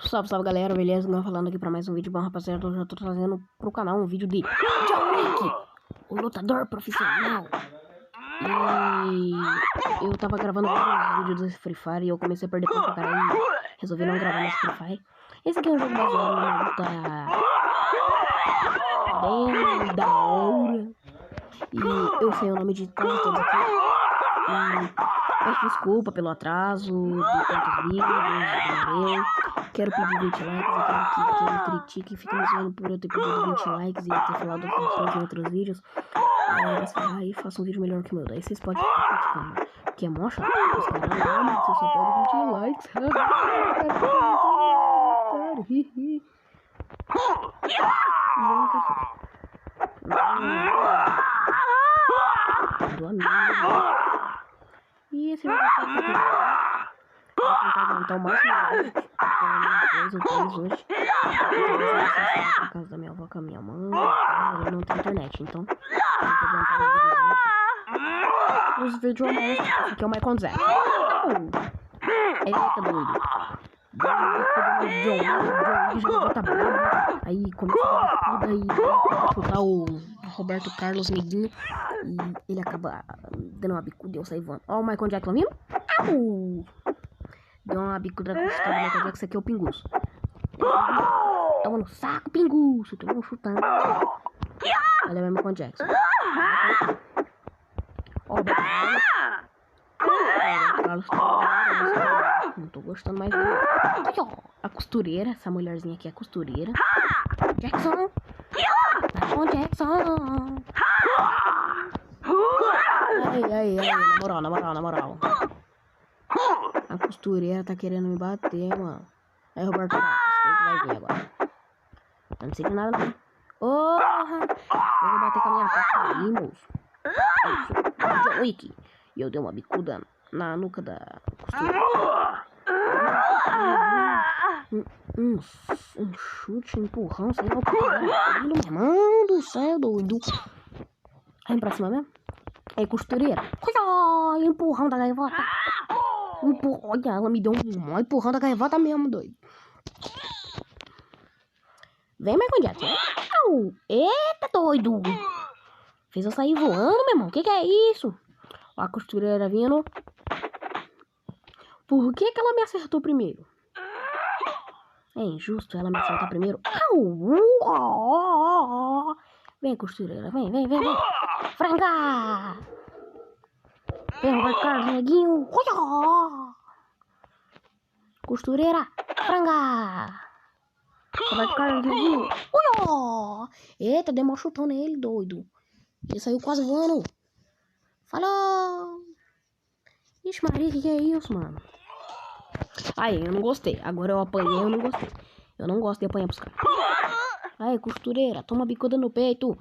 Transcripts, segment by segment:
Salve, salve galera, beleza? Eu falando aqui pra mais um vídeo bom, rapaziada. Eu já tô trazendo pro canal um vídeo de John Wick, o lutador profissional. E eu tava gravando vários vídeos desse Free Fire e eu comecei a perder ponto, cara, e resolvi não gravar mais Free Fire. Esse aqui é um jogo baseado numa luta bem da hora. E eu sei o nome de quase todos aqui. E peço desculpa pelo atraso de tantos vídeos, demorei. Quero pedir 20 likes, eu quero que quem me critique e fique me zoando por eu ter pedido 20 likes e ter falado outras coisas em outros vídeos. Você vai aí e faça um vídeo melhor que o meu. Daí vocês podem ficar criticando. Que é mó chato, os caras não, você só pede 20 likes. E eu não quero e esse vídeo vou tentar aguentar o máximo de coisa hoje. Por causa da minha avó com a minha mãe, eu não tenho internet, então tem que adiantar os vídeos aqui. Esse aqui é o Michael Jackson. Eita doido. John tá bravo. Aí começa a dar tudo, aí escutar o Roberto Carlos Neguinho e ele acaba dando uma bicuda e eu saio voando. Ó o Michael Jackson vindo? Deu uma bicuda costada do Michael Jackson, aqui é o Pinguço. Toma no saco, Pinguço. Toma um chutão. Ele é o Michael Jackson. Ó o Roberto Carlos. Não tô gostando mais dele. A costureira, essa mulherzinha aqui é a costureira. Jackson! Michael Jackson! Ai, na moral. A costureira tá querendo me bater, mano. Aí, Roberto Carlos, quem que vai vir agora? Eu não sei de nada, não. Porra! Eu vou bater com a minha faca aí, moço. Eu sou John Wick. E eu dei uma bicuda na nuca da costureira. Um chute, empurrão, sei lá o que. Meu irmão do céu, doido. Aí pra cima mesmo. Aí, costureira. Olha, empurrão da gaivota. Olha, ela me deu um empurrão da gaivota mesmo, doido. Vem, Michael Jackson. Eita, doido. Fez eu sair voando, meu irmão. Que é isso? Ó, a costureira vindo. Por que ela me acertou primeiro? É injusto ela me acertar primeiro. Vem, costureira. Vem. Franga! Vem, Roberto Carlos, neguinho. Costureira. Franga! Roberto Carlos, neguinho. Eita, deu um chutão nele, doido. Ele saiu quase voando. Falou! Ixi, Maria, que é isso, mano? Aí, eu não gostei. Agora eu apanhei, eu não gostei. Eu não gosto de apanhar pros caras. Aí, costureira, toma bicuda no peito.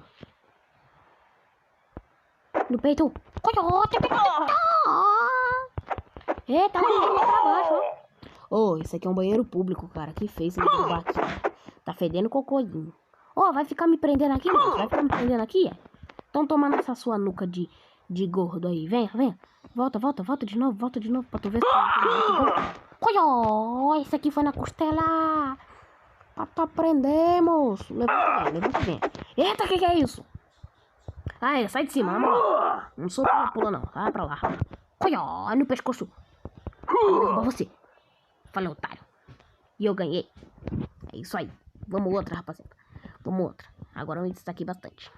No peito. Eita, ela pra baixo, ó. Ô, isso aqui é um banheiro público, cara. Que fez ele derrubar aqui. Tá fedendo cocôzinho. Ó, vai ficar me prendendo aqui, moço? Vai ficar me prendendo aqui, é? Então toma nessa sua nuca de gordo aí. Vem. Volta de novo pra tu ver se olha, esse aqui foi na costela. Pra tu aprender, moço. Levanta bem. Eita, que é isso? Ai, sai de cima, na moral. Não sou pula não. Vai pra lá. Olha, no pescoço. Derruba você. Falei, otário. E eu ganhei. É isso aí. Vamos outra, rapaziada. Agora eu me destaquei bastante.